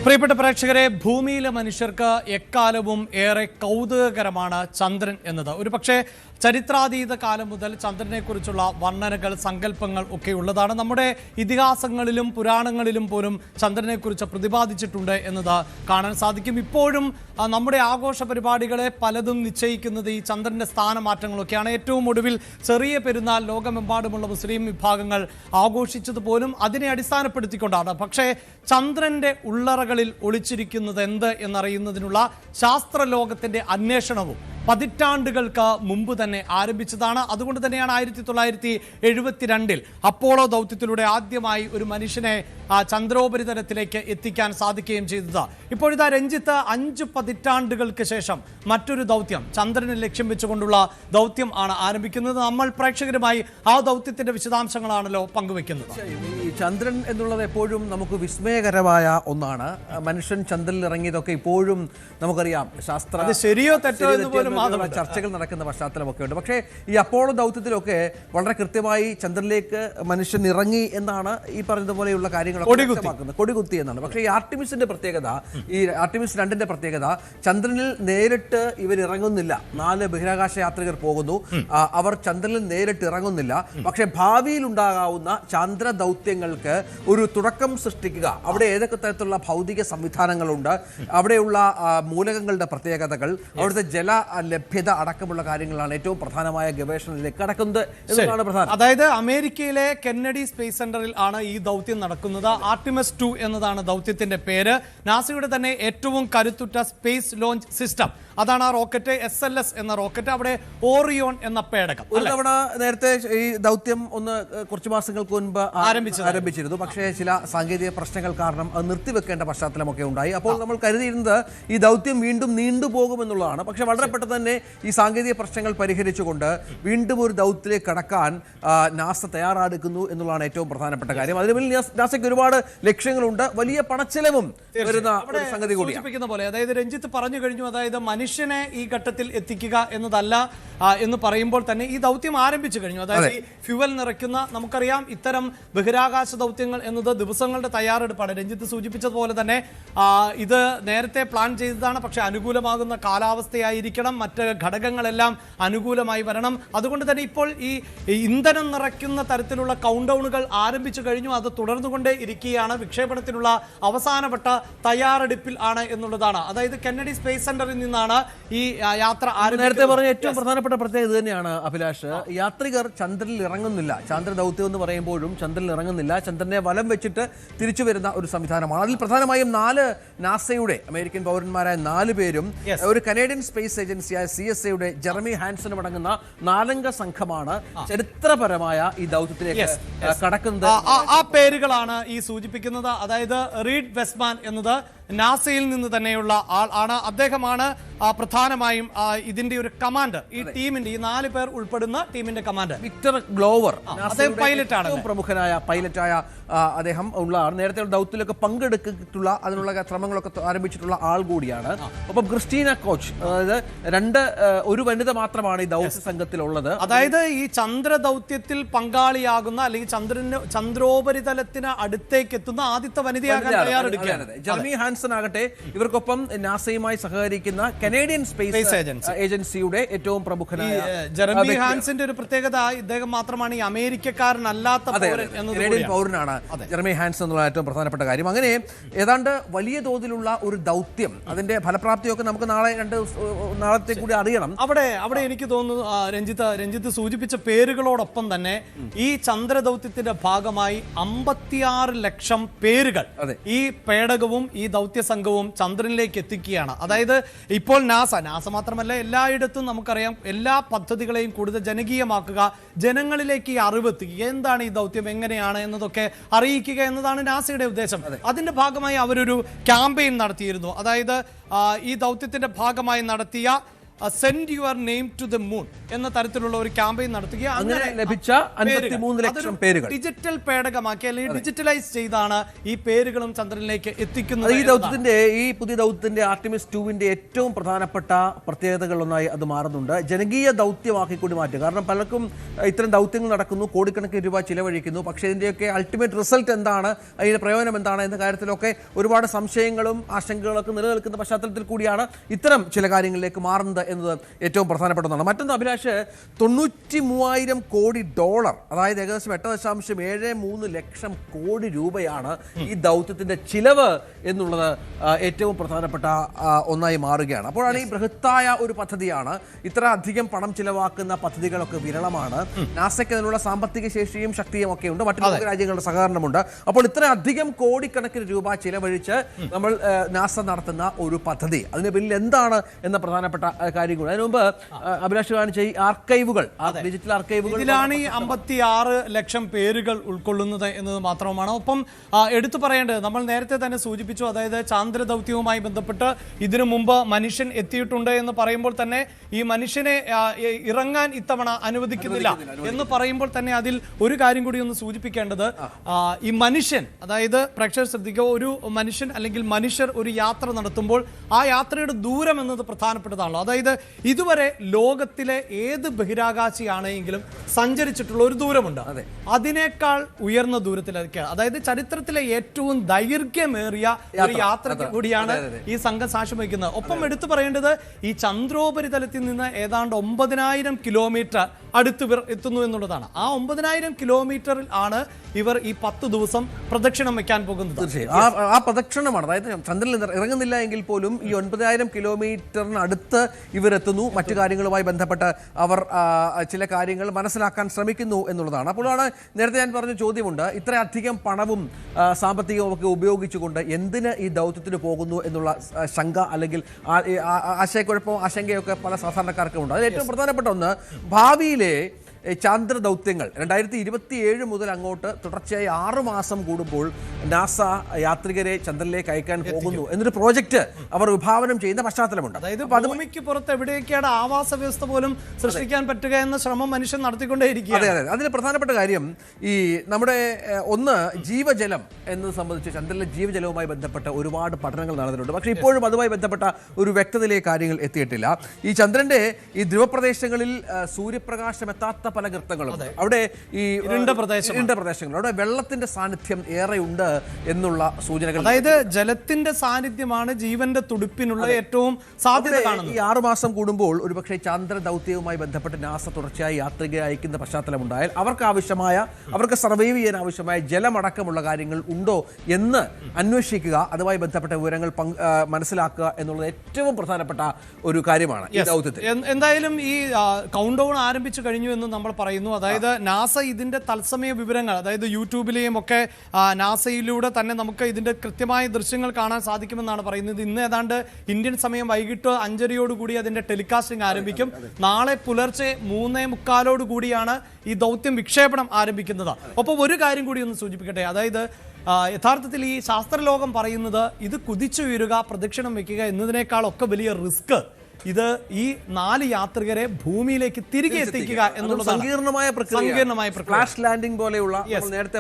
പ്രിയപ്പെട്ട പ്രേക്ഷകരെ, ഭൂമിയിലെ മനുഷ്യർക്ക് എക്കാലവും ഏറെ കൗതുകകരമാണ് ചന്ദ്രൻ എന്നത്. ഒരുപക്ഷെ ചരിത്രാതീത കാലം മുതൽ ചന്ദ്രനെക്കുറിച്ചുള്ള വർണ്ണനകൾ, സങ്കല്പങ്ങൾ ഒക്കെ ഉള്ളതാണ്. നമ്മുടെ ഇതിഹാസങ്ങളിലും പുരാണങ്ങളിലും പോലും ചന്ദ്രനെക്കുറിച്ച് പ്രതിപാദിച്ചിട്ടുണ്ട് എന്നത് കാണാൻ സാധിക്കും. ഇപ്പോഴും നമ്മുടെ ആഘോഷ പരിപാടികളെ പലതും നിശ്ചയിക്കുന്നത് ഈ ചന്ദ്രന്റെ സ്ഥാനമാറ്റങ്ങളൊക്കെയാണ്. ഏറ്റവും ഒടുവിൽ ചെറിയ പെരുന്നാൾ ലോകമെമ്പാടുമുള്ള മുസ്ലിം വിഭാഗങ്ങൾ ആഘോഷിച്ചതുപോലും അതിനെ അടിസ്ഥാനപ്പെടുത്തിക്കൊണ്ടാണ്. പക്ഷേ ചന്ദ്രന്റെ ഉള്ളറകളിൽ ഒളിച്ചിരിക്കുന്നത് എന്ത് എന്നറിയുന്നതിനുള്ള ശാസ്ത്രലോകത്തിന്റെ അന്വേഷണവും പതിറ്റാണ്ടുകൾക്ക് മുമ്പ് തന്നെ ആരംഭിച്ചതാണ്. അതുകൊണ്ട് തന്നെയാണ് 1972 അപ്പോളോ ദൗത്യത്തിലൂടെ ആദ്യമായി ഒരു മനുഷ്യനെ ചന്ദ്രോപരിതലത്തിലേക്ക് എത്തിക്കാൻ സാധിക്കുകയും ചെയ്തത്. ഇപ്പോഴിതാ രഞ്ജിത്ത് 5 പതിറ്റാണ്ടുകൾക്ക് ശേഷം മറ്റൊരു ദൗത്യം, ചന്ദ്രനെ ലക്ഷ്യം വെച്ചുകൊണ്ടുള്ള ദൗത്യം ആണ് ആരംഭിക്കുന്നത്. നമ്മൾ പ്രേക്ഷകരുമായി ആ ദൗത്യത്തിന്റെ വിശദാംശങ്ങളാണല്ലോ പങ്കുവെക്കുന്നത്. ഈ ചന്ദ്രൻ എന്നുള്ളത് എപ്പോഴും നമുക്ക് വിസ്മയകരമായ ഒന്നാണ്. മനുഷ്യൻ ചന്ദ്രനിൽ ഇറങ്ങിയതൊക്കെ ഇപ്പോഴും നമുക്കറിയാം, ശാസ്ത്ര ശരിയോ തെറ്റോ എന്ന് പോലും ചർച്ചകൾ നടക്കുന്ന പശ്ചാത്തലമൊക്കെ ഉണ്ട്. പക്ഷേ ഈ അപ്പോളോ ദൗത്യത്തിലൊക്കെ വളരെ കൃത്യമായി ചന്ദ്രനിലേക്ക് മനുഷ്യൻ ഇറങ്ങി എന്നാണ് ഈ പറഞ്ഞതുപോലെയുള്ള കാര്യങ്ങളൊക്കെ വ്യക്തമാക്കുന്നത്, കൊടികുത്തി എന്നാണ്. പക്ഷേ ഈ ആർട്ടിമിസിന്റെ പ്രത്യേകത, ഈ ആർട്ടിമിസ് 2ന്റെ പ്രത്യേകത, ചന്ദ്രനിൽ നേരിട്ട് ഇവർ ഇറങ്ങുന്നില്ല. 4 ബഹിരാകാശ യാത്രികർ പോകുന്നു, അവർ ചന്ദ്രനിൽ നേരിട്ട് ഇറങ്ങുന്നില്ല. പക്ഷേ ഭാവിയിൽ ഉണ്ടാകാവുന്ന ചന്ദ്ര ദൗത്യങ്ങൾക്ക് ഒരു തുടക്കം സൃഷ്ടിക്കുക, അവിടെ ഏതൊക്കെ തരത്തിലുള്ള ഭൗതിക സംവിധാനങ്ങളുണ്ട്, അവിടെയുള്ള മൂലകങ്ങളുടെ പ്രത്യേകതകൾ, അവിടുത്തെ ജല ലഭ്യത അടക്കമുള്ള കാര്യങ്ങളാണ് ഏറ്റവും പ്രധാനമായ ഗവേഷണത്തിലേക്ക് കടക്കുന്നത് എന്നതാണ് പ്രധാനം. അതായത് അമേരിക്കയിലെ കെന്നഡി സ്പേസ് സെന്ററിൽ ആണ് ഈ ദൗത്യം നടക്കുന്നത്. ആർട്ടിമസ് 2 എന്നതാണ് ദൗത്യത്തിന്റെ പേര്. നാസയുടെ തന്നെ ഏറ്റവും കരുത്തുറ്റ സ്പേസ് ലോഞ്ച് സിസ്റ്റം, അതാണ് ആ റോക്കറ്റ്, SLS എന്ന റോക്കറ്റ്. അവിടെ ഓറിയോൺ എന്ന പേടകം ഒരു തവണ നേരത്തെ ഈ ദൗത്യം കുറച്ച് മാസങ്ങൾക്ക് മുൻപ് ആരംഭിച്ചിരുന്നു. പക്ഷേ ചില സാങ്കേതിക പ്രശ്നങ്ങൾ കാരണം അത് നിർത്തിവെക്കേണ്ട പശ്ചാത്തലമൊക്കെ ഉണ്ടായി. അപ്പോൾ നമ്മൾ കരുതിയിരുന്നത് ഈ ദൗത്യം വീണ്ടും നീണ്ടുപോകുമെന്നുള്ളതാണ്. പക്ഷെ വളരെ പെട്ടെന്ന് തന്നെ ഈ സാങ്കേതിക പ്രശ്നങ്ങൾ പരിഹരിച്ചുകൊണ്ട് വീണ്ടും ഒരു ദൗത്യത്തിലേക്ക് കടക്കാൻ നാസ തയ്യാറെടുക്കുന്നു എന്നുള്ളതാണ് ഏറ്റവും പ്രധാനപ്പെട്ട കാര്യം. അതിന് പിന്നിൽ നാസയ്ക്ക് ഒരുപാട് ലക്ഷ്യങ്ങളുണ്ട്, വലിയ പണച്ചെലവും വരുന്ന ഒരു സംഗതി കൂടിയാണ്. പോലെ അതായത് രഞ്ജിത്ത് പറഞ്ഞു കഴിഞ്ഞു. അതായത് മനുഷ്യനെ ഈ ഘട്ടത്തിൽ എത്തിക്കുക എന്നതല്ല എന്ന് പറയുമ്പോൾ തന്നെ ഈ ദൗത്യം ആരംഭിച്ചു കഴിഞ്ഞു. അതായത് ഈ ഫ്യൂവൽ നിറയ്ക്കുന്ന, നമുക്കറിയാം ഇത്തരം ബഹിരാകാശ ദൗത്യങ്ങൾ എന്നത് ദിവസങ്ങളുടെ തയ്യാറെടുപ്പാണ്. രഞ്ജിത്ത് സൂചിപ്പിച്ചതുപോലെ തന്നെ ഇത് നേരത്തെ പ്ലാൻ ചെയ്തതാണ്. പക്ഷെ അനുകൂലമാകുന്ന കാലാവസ്ഥയായിരിക്കണം, മറ്റ് ഘടകങ്ങളെല്ലാം അനുകൂലമായി വരണം. അതുകൊണ്ട് തന്നെ ഇപ്പോൾ ഈ ഇന്ധനം നിറയ്ക്കുന്ന തരത്തിലുള്ള കൗണ്ട് ഡൗണുകൾ ആരംഭിച്ചു കഴിഞ്ഞു. അത് തുടർന്നുകൊണ്ടേ ഇരിക്കുകയാണ്. വിക്ഷേപണത്തിനുള്ള അവസാനവട്ട തയ്യാറെടുപ്പിൽ ആണ് എന്നുള്ളതാണ്. അതായത് കെന്നഡി സ്പേസ് സെന്ററിൽ നിന്നാണ് ഈ യാത്ര നേരത്തെ പറഞ്ഞ ഏറ്റവും പ്രധാനപ്പെട്ട പ്രത്യേകത തന്നെയാണ് അഭിലാഷ്. യാത്രികർ ചന്ദ്രനിൽ ഇറങ്ങുന്നില്ല. ചന്ദ്ര ദൗത്യം എന്ന് പറയുമ്പോഴും ചന്ദ്രനിൽ ഇറങ്ങുന്നില്ല, ചന്ദ്രനെ വലം വെച്ചിട്ട് തിരിച്ചു വരുന്ന ഒരു സംവിധാനമാണ്. അതിൽ പ്രധാനമായും 4 നാസയുടെ അമേരിക്കൻ പൗരന്മാരായ 4 പേരും ഒരു കനേഡിയൻ സ്പേസ് ഏജൻസിയായ CSAയുടെ ജെറമി ഹാൻസനും അടങ്ങുന്ന 4-അംഗ സംഘമാണ് ചരിത്രപരമായ ഈ ദൗത്യത്തിലേക്ക് കടക്കുന്നത്. ആ പേരുകളാണ് ഈ സൂചിപ്പിക്കുന്നത്. അതായത് റീഡ് വെസ്മാൻ എന്നത് നാസയിൽ നിന്ന് തന്നെയുള്ള ആൾ ആണ്. അദ്ദേഹമാണ് പ്രധാനമായും ഇതിന്റെ ഒരു കമാൻഡർ, ഈ ടീമിന്റെ, ഈ 4 പേർ ഉൾപ്പെടുന്ന ടീമിന്റെ കമാൻഡർ. വിക്ടർ ഗ്ലോവർ പൈലറ്റാണ്, പ്രമുഖനായ പൈലറ്റായ അദ്ദേഹം ഉള്ള ആൾ. നേരത്തെ ദൗത്യത്തിലൊക്കെ പങ്കെടുത്തിട്ടുള്ള, അതിനുള്ള ശ്രമങ്ങളൊക്കെ ആരംഭിച്ചിട്ടുള്ള ആൾ കൂടിയാണ്. ഒപ്പം ക്രിസ്റ്റീന കോച്ച്, അതായത് ഒരു വനിത മാത്രമാണ് ഈ ദൗത്യ സംഘത്തിലുള്ളത്. അതായത് ഈ ചന്ദ്ര ദൗത്യത്തിൽ പങ്കാളിയാകുന്ന, അല്ലെങ്കിൽ ചന്ദ്രോപരിതലത്തിന് അടുത്തേക്ക് എത്തുന്ന ആദ്യത്തെ വനിതയാകാൻ തയ്യാറെടുക്കുകയാണ്. ജെറമി ഹാൻസൺ ആകട്ടെ ഇവർക്കൊപ്പം നാസയുമായി സഹകരിക്കുന്ന കനേഡിയൻ സ്പേസ് ഏജൻസിയുടെ ഏറ്റവും പ്രമുഖനായ ജെറമി ഹാൻസന്റെ ഒരു പ്രത്യേകത, ഇദ്ദേഹം മാത്രമാണ് ഈ അമേരിക്കക്കാരനല്ലാത്ത കനേഡിയൻ പൗരനാണ് ജെറമി ഹാൻസൺ എന്നുള്ള ഏറ്റവും പ്രധാനപ്പെട്ട കാര്യം. അങ്ങനെ ഏതാണ്ട് വലിയ തോതിലുള്ള ഒരു ദൗത്യം, അതിന്റെ ഫലപ്രാപ്തിയൊക്കെ നമുക്ക് നാളത്തെ കൂടി അറിയണം. അവിടെ എനിക്ക് തോന്നുന്നു രഞ്ജിത്ത് സൂചിപ്പിച്ച പേരുകളോടൊപ്പം തന്നെ ഈ ചന്ദ്രദൗത്യത്തിന്റെ ഭാഗമായി 56 ലക്ഷം പേരുകൾ ഈ പേടകവും ഈ ദൗത്യ സംഘവും ചന്ദ്രനിലേക്ക് എത്തിക്കുകയാണ്. അതായത് ഇപ്പോൾ നാസ മാത്രമല്ല, എല്ലായിടത്തും നമുക്കറിയാം എല്ലാ പദ്ധതികളെയും കൂടുതൽ ജനകീയമാക്കുക, ജനങ്ങളിലേക്ക് ഈ അറിവ് എത്തിക്കുക, എന്താണ് ഈ ദൗത്യം, എങ്ങനെയാണ് എന്നതൊക്കെ അറിയിക്കുക എന്നതാണ് നാസയുടെ ഉദ്ദേശം. അതിന്റെ ഭാഗമായി അവരൊരു ക്യാമ്പയിൻ നടത്തിയിരുന്നു. അതായത് ഈ ദൗത്യത്തിന്റെ ഭാഗമായി നടത്തിയ send your name to the moon എന്ന തരത്തിലുള്ള ഒരു ക്യാമ്പയിൻ നടത്തുകയും അങ്ങനെ ലഭിച്ച 53 ലക്ഷം പേരുകൾ ഡിജിറ്റൽ പേടകമാക്കി അല്ലെങ്കിൽ ഡിജിറ്റലൈസ് ചെയ്താണ് ഈ പേരുകളും ചന്ദ്രനിലേക്ക് എത്തിക്കുന്നത്. ഈ പുതിയ ദൗത്യത്തിന്റെ ആർട്ടിമിസ് 2-ന്റെ ഏറ്റവും പ്രധാനപ്പെട്ട പ്രത്യേകതകളൊന്നായി അത് മാറുന്നുണ്ട്. ജനകീയ ദൗത്യമാക്കി കൂടി മാറ്റുക. കാരണം പലർക്കും ഇത്തരം ദൗത്യങ്ങൾ നടക്കുന്നു, കോടിക്കണക്കിന് രൂപ ചിലവഴിക്കുന്നു, പക്ഷേ ഇതിന്റെയൊക്കെ അൾട്ടിമേറ്റ് റിസൾട്ട് എന്താണ്, അതിന്റെ പ്രയോജനം എന്താണ് എന്ന കാര്യത്തിലൊക്കെ ഒരുപാട് സംശയങ്ങളും ആശങ്കകളൊക്കെ നിലനിൽക്കുന്ന പശ്ചാത്തലത്തിൽ കൂടിയാണ് ഇത്തരം ചില കാര്യങ്ങളിലേക്ക് മാറുന്നത് എന്നത് ഏറ്റവും പ്രധാനപ്പെട്ടതാണ്. മറ്റൊന്ന് അഭിലാഷ്, 93,000 കോടി ഡോളർ, അതായത് ഏകദേശം 8.73 ലക്ഷം കോടി രൂപയാണ് ഈ ദൗത്യത്തിന്റെ ചിലവ് എന്നുള്ളത് ഏറ്റവും പ്രധാനപ്പെട്ട ഒന്നായി മാറുകയാണ്. അപ്പോഴാണ് ഈ ബൃഹത്തായ ഒരു പദ്ധതിയാണ്, ഇത്ര അധികം പണം ചിലവാക്കുന്ന പദ്ധതികളൊക്കെ വിരളമാണ്. നാസയ്ക്ക് അതിനുള്ള സാമ്പത്തിക ശേഷിയും ശക്തിയും ഒക്കെ ഉണ്ട്, മറ്റു ലോക രാജ്യങ്ങളുടെ സഹകരണമുണ്ട്. അപ്പോൾ ഇത്ര അധികം കോടിക്കണക്കിന് രൂപ ചിലവഴിച്ച് നമ്മൾ നാസ നടത്തുന്ന ഒരു പദ്ധതി, അതിന് പിന്നിൽ എന്താണ് എന്ന പ്രധാനപ്പെട്ട കാര്യങ്ങൾ. അതിനു മുമ്പ് അഭിലാഷ് കാണിച്ച ഈ ആർക്കൈവുകൾ, ഡിജിറ്റൽ ആർക്കൈവുകൾ, ഇതിലാണ് ഈ 56 ലക്ഷം പേരുകൾ ഉൾക്കൊള്ളുന്നത് എന്നത് മാത്രമാണ്. ഒപ്പം എടുത്തു പറയേണ്ടത്, നമ്മൾ നേരത്തെ തന്നെ സൂചിപ്പിച്ചു, അതായത് ചാന്ദ്ര ദൗത്യവുമായി ബന്ധപ്പെട്ട് ഇതിനു മുമ്പ് മനുഷ്യൻ എത്തിയിട്ടുണ്ട് എന്ന് പറയുമ്പോൾ തന്നെ ഈ മനുഷ്യനെ ഇറങ്ങാൻ ഇത്തവണ അനുവദിക്കുന്നില്ല എന്ന് പറയുമ്പോൾ തന്നെ അതിൽ ഒരു കാര്യം കൂടി ഒന്ന് സൂചിപ്പിക്കേണ്ടത്, ഈ മനുഷ്യൻ, അതായത് പ്രേക്ഷകർ ശ്രദ്ധിക്കുക, ഒരു മനുഷ്യൻ അല്ലെങ്കിൽ മനുഷ്യർ ഒരു യാത്ര നടത്തുമ്പോൾ ആ യാത്രയുടെ ദൂരം എന്നത് പ്രധാനപ്പെട്ടതാണല്ലോ. അതായത് ഇതുവരെ ലോകത്തിലെ ഏത് ബഹിരാകാശിയാണെങ്കിലും സഞ്ചരിച്ചിട്ടുള്ള ഒരു ദൂരമുണ്ട്, അതിനേക്കാൾ ഉയർന്ന ദൂരത്തിലേക്കാണ്, അതായത് ചരിത്രത്തിലെ ഏറ്റവും ദൈർഘ്യമേറിയ ഒരു യാത്രയ്ക്ക് കൂടിയാണ് ഈ സംഘം സാക്ഷ്യം വഹിക്കുന്നത്. ഒപ്പം എടുത്തു പറയേണ്ടത്, ഈ ചന്ദ്രോപരിതലത്തിൽ നിന്ന് ഏതാണ്ട് 9,000 കിലോമീറ്റർ അടുത്ത് എത്തുന്നു എന്നുള്ളതാണ്. ആ 9,000 കിലോമീറ്ററിൽ ആണ് ഇവർ ഈ 10 ദിവസം പ്രദക്ഷിണം വെക്കാൻ പോകുന്നത്. ആ പ്രദക്ഷിണമാണ്, അതായത് ചന്ദ്രനിൽ ഇറങ്ങുന്നില്ല എങ്കിൽ പോലും ഈ 9,000 കിലോമീറ്ററിന് അടുത്ത് ഇവരെത്തുന്നു. മറ്റു കാര്യങ്ങളുമായി ബന്ധപ്പെട്ട് അവർ ചില കാര്യങ്ങൾ മനസ്സിലാക്കാൻ ശ്രമിക്കുന്നു എന്നുള്ളതാണ്. അപ്പോഴാണ് നേരത്തെ ഞാൻ പറഞ്ഞ ചോദ്യമുണ്ട്, ഇത്രയധികം പണവും സാമ്പത്തികവും ഒക്കെ ഉപയോഗിച്ചുകൊണ്ട് എന്തിന് ഈ ദൗത്യത്തിന് പോകുന്നു എന്നുള്ള ശങ്ക അല്ലെങ്കിൽ ആശയക്കുഴപ്പവും ആശങ്കയൊക്കെ പല സാധാരണക്കാർക്കും ഉണ്ട്. അതിൽ ഏറ്റവും പ്രധാനപ്പെട്ട ഒന്ന്, ഭാവിയിലെ ചാന്ദ്ര ദൗത്യങ്ങൾ 2027 മുതൽ അങ്ങോട്ട് തുടർച്ചയായി 6 മാസം കൂടുമ്പോൾ നാസ യാത്രികരെ ചന്ദ്രനിലേക്ക് അയക്കാൻ പോകുന്നു എന്നൊരു പ്രോജക്റ്റ് അവർ വിഭാവനം ചെയ്യുന്ന പശ്ചാത്തലമുണ്ട്. അതായത് ഭൂമിക്ക് പുറത്ത് എവിടെയൊക്കെയാണ് ആവാസ വ്യവസ്ഥ പോലും സൃഷ്ടിക്കാൻ പറ്റുക എന്ന ശ്രമം മനുഷ്യൻ നടത്തിക്കൊണ്ടേയിരിക്കുക. അതെ അതെ, അതിന് പ്രധാനപ്പെട്ട കാര്യം ഈ നമ്മുടെ ഒന്ന് ജീവജലം എന്നത് സംബന്ധിച്ച് ചന്ദ്രനിലെ ജീവജലവുമായി ബന്ധപ്പെട്ട ഒരുപാട് പഠനങ്ങൾ നടന്നിട്ടുണ്ട്. പക്ഷേ ഇപ്പോഴും അതുമായി ബന്ധപ്പെട്ട ഒരു വ്യക്തതയിലേക്ക് കാര്യങ്ങൾ എത്തിയിട്ടില്ല. ഈ ചന്ദ്രന്റെ ഈ ധ്രുവപ്രദേശങ്ങളിൽ സൂര്യപ്രകാശം എത്താത്ത പല ഗർത്തങ്ങളും, അവിടെ ഈ ഇരുണ്ട പ്രദേശങ്ങൾ, അവിടെ വെള്ളത്തിന്റെ സാന്നിധ്യം ഏറെ ഉണ്ട് എന്നുള്ള സൂചനകൾ. അതായത് ജലത്തിന്റെ സാന്നിധ്യമാണ് ജീവന്റെ തുടിപ്പിനുള്ള ഏറ്റവും സാധ്യത കാണുന്നത്. ഈ 6 മാസം കൂടുമ്പോൾ ഒരുപക്ഷെ ചാന്ദ്ര ദൗത്യവുമായി ബന്ധപ്പെട്ട് നാസ തുടർച്ചയായി യാത്രികരെ അയക്കുന്ന പശ്ചാത്തലമുണ്ടായാൽ അവർക്ക് സർവൈവ് ചെയ്യാൻ ആവശ്യമായ ജലമടക്കമുള്ള കാര്യങ്ങൾ ഉണ്ടോ എന്ന് അന്വേഷിക്കുക, അതുമായി ബന്ധപ്പെട്ട വിവരങ്ങൾ മനസ്സിലാക്കുക എന്നുള്ളത് ഏറ്റവും പ്രധാനപ്പെട്ട ഒരു കാര്യമാണ് ഈ ദൗത്യത്തിൽ. എന്തായാലും ഈ കൗണ്ട് ഡൗൺ ആരംഭിച്ചു കഴിഞ്ഞു എന്ന് നമ്മൾ പറയുന്നു. അതായത് നാസ ഇതിന്റെ തത്സമയ വിവരങ്ങൾ, അതായത് യൂട്യൂബിലെയും ഒക്കെ നാസയിലൂടെ തന്നെ നമുക്ക് ഇതിന്റെ കൃത്യമായ ദൃശ്യങ്ങൾ കാണാൻ സാധിക്കുമെന്നാണ് പറയുന്നത്. ഇന്ന് ഏതാണ്ട് ഇന്ത്യൻ സമയം വൈകിട്ട് 5:30 അതിന്റെ ടെലികാസ്റ്റിംഗ് ആരംഭിക്കും. നാളെ പുലർച്ചെ 3:45 കൂടിയാണ് ഈ ദൗത്യം വിക്ഷേപണം ആരംഭിക്കുന്നത്. ഒപ്പം ഒരു കാര്യം കൂടി ഒന്ന് സൂചിപ്പിക്കട്ടെ, അതായത് യഥാർത്ഥത്തിൽ ഈ ശാസ്ത്രലോകം പറയുന്നത് ഇത് കുതിച്ചുയരുക, പ്രദക്ഷിണം വെക്കുക എന്നതിനേക്കാളൊക്കെ വലിയ റിസ്ക് ഇത് ഈ 4 യാത്രികരെ ഭൂമിയിലേക്ക് തിരികെ എത്തിക്കുക എന്നുള്ളത് സങ്കീർണമായ ഫ്ലാഷ് ലാൻഡിംഗ് പോലെയുള്ള നേരത്തെ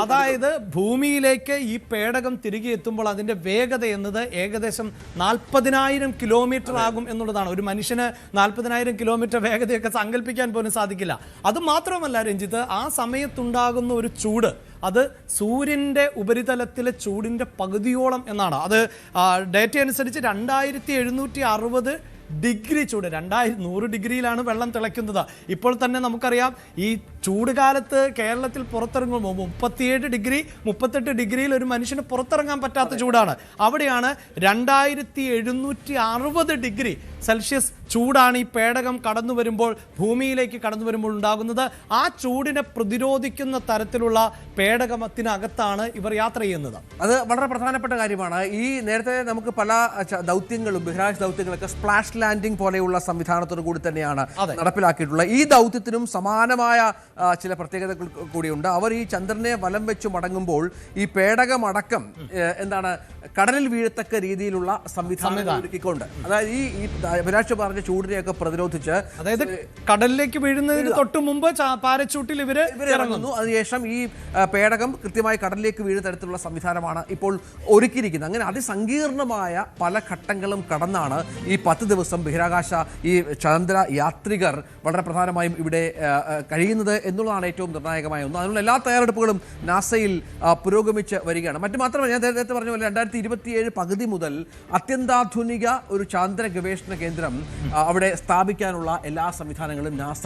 അതായത് ഭൂമിയിലേക്ക് ഈ പേടകം തിരികെ എത്തുമ്പോൾ അതിന്റെ വേഗത എന്നത് ഏകദേശം 40,000 കിലോമീറ്റർ ആകും എന്നുള്ളതാണ്. ഒരു മനുഷ്യന് 40,000 കിലോമീറ്റർ വേഗതയൊക്കെ സങ്കല്പിക്കാൻ പോലും സാധിക്കില്ല. അത് മാത്രമല്ല രഞ്ജിത്ത്, ആ സമയത്തുണ്ടാകുന്ന ഒരു ചൂട്, അത് സൂര്യന്റെ ഉപരിതലത്തിലെ ചൂടിന്റെ പകുതിയോളം എന്നാണ്. അത് ഡേറ്റ അനുസരിച്ച് 2760 ഡിഗ്രി ചൂട്, 100 ഡിഗ്രിയിലാണ് വെള്ളം തിളയ്ക്കുന്നത്. ഇപ്പോൾ തന്നെ നമുക്കറിയാം ഈ ചൂട് കാലത്ത് കേരളത്തിൽ പുറത്തിറങ്ങുമ്പോൾ 37 ഡിഗ്രി 38 ഡിഗ്രിയിൽ ഒരു മനുഷ്യന് പുറത്തിറങ്ങാൻ പറ്റാത്ത ചൂടാണ്. അവിടെയാണ് 2760 ഡിഗ്രി സെൽഷ്യസ് ചൂടാണ് ഈ പേടകം കടന്നു വരുമ്പോൾ, ഭൂമിയിലേക്ക് കടന്നു വരുമ്പോൾ ഉണ്ടാകുന്നത്. ആ ചൂടിനെ പ്രതിരോധിക്കുന്ന തരത്തിലുള്ള പേടകത്തിനകത്താണ് ഇവർ യാത്ര ചെയ്യുന്നത്. അത് വളരെ പ്രധാനപ്പെട്ട കാര്യമാണ്. ഈ നേരത്തെ നമുക്ക് പല ദൗത്യങ്ങളും ബഹിരാകാശ ദൗത്യങ്ങളൊക്കെ സ്പ്ലാഷ് ലാൻഡിംഗ് പോലെയുള്ള സംവിധാനത്തോടു കൂടി തന്നെയാണ് നടപ്പിലാക്കിയിട്ടുള്ളത്. ഈ ദൗത്യത്തിനും സമാനമായ ചില പ്രത്യേകതകൾ കൂടിയുണ്ട്. അവർ ഈ ചന്ദ്രനെ വലം വെച്ച് മടങ്ങുമ്പോൾ ഈ പേടകമടക്കം കടലിൽ വീഴത്തക്ക രീതിയിലുള്ള സംവിധാനങ്ങൾ ഒരുക്കിക്കൊണ്ട്, അതായത് ഈ അഭിലാഷ് പറഞ്ഞ ചൂടിനെയൊക്കെ പ്രതിരോധിച്ച്, അതായത് കടലിലേക്ക് വീഴുന്നതിന് തൊട്ട് മുമ്പ് പാരച്യൂട്ടിൽ ഇവര് ഇറങ്ങുന്നു. അതിനുശേഷം ഈ പേടകം കൃത്യമായി കടലിലേക്ക് വീഴുന്ന തരത്തിലുള്ള സംവിധാനമാണ് ഇപ്പോൾ ഒരുക്കിയിരിക്കുന്നത്. അങ്ങനെ അതിസങ്കീർണമായ പല ഘട്ടങ്ങളും കടന്നാണ് ഈ 10 ദിവസം ബഹിരാകാശ ഈ ചന്ദ്ര യാത്രികർ വളരെ പ്രധാനമായും ഇവിടെ കഴിയുന്നത് എന്നുള്ളതാണ് ഏറ്റവും നിർണായകമായ ഒന്ന്. അതിനുള്ള എല്ലാ തയ്യാറെടുപ്പുകളും നാസയിൽ പുരോഗമിച്ച് വരികയാണ്. മറ്റു മാത്രമല്ല, ഞാൻ നേരത്തെ പറഞ്ഞ പോലെ 2027 പകുതി മുതൽ അത്യന്താധുനിക ഒരു ചാന്ദ്ര ഗവേഷണ കേന്ദ്രം അവിടെ സ്ഥാപിക്കാനുള്ള എല്ലാ സംവിധാനങ്ങളും നാസ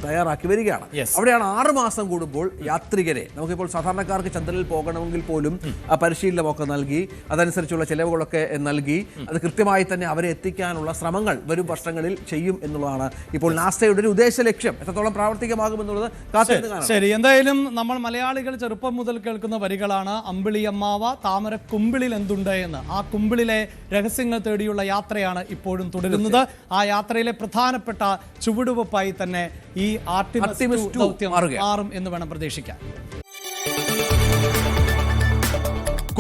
തയ്യാറാക്കി വരികയാണ്. അവിടെയാണ് 6 മാസം കൂടുമ്പോൾ യാത്രികരെ, നമുക്കിപ്പോൾ സാധാരണക്കാർക്ക് ചന്ദ്രനിൽ പോകണമെങ്കിൽ പോലും പരിശീലനമൊക്കെ നൽകി അതനുസരിച്ചുള്ള ചെലവുകളൊക്കെ നൽകി അത് കൃത്യമായി തന്നെ അവരെ എത്തിക്കാനുള്ള ശ്രമങ്ങൾ വരും വർഷങ്ങളിൽ ചെയ്യും എന്നുള്ളതാണ് ഇപ്പോൾ നാസയുടെ ഒരു ഉദ്ദേശ ലക്ഷ്യം. എത്രത്തോളം പ്രാവർത്തികമാകുമെന്നുള്ളത് കാത്തിരുന്ന് കാണാം. ശരി, എന്തായാലും നമ്മൾ മലയാളികൾ ചെറുപ്പം മുതൽ കേൾക്കുന്ന വരികളാണ് അമ്പിളിയമ്മാവ താമര കുമ്പിളിൽ എന്തുണ്ട് എന്ന്. ആ കുമ്പിളിലെ രഹസ്യങ്ങൾ തേടിയുള്ള യാത്രയാണ് ഇപ്പോഴും തുടരുന്നത്. ആ യാത്രയിലെ പ്രധാനപ്പെട്ട ചുവടുവെപ്പായി തന്നെ ഈ ആർട്ടിമിസ് ദൗത്യം മാറും എന്ന് വേണം പ്രതീക്ഷിക്കാൻ.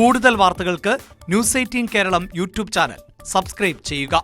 കൂടുതൽ വാർത്തകൾക്ക് news 18 Keralam YouTube channel subscribe ചെയ്യുക.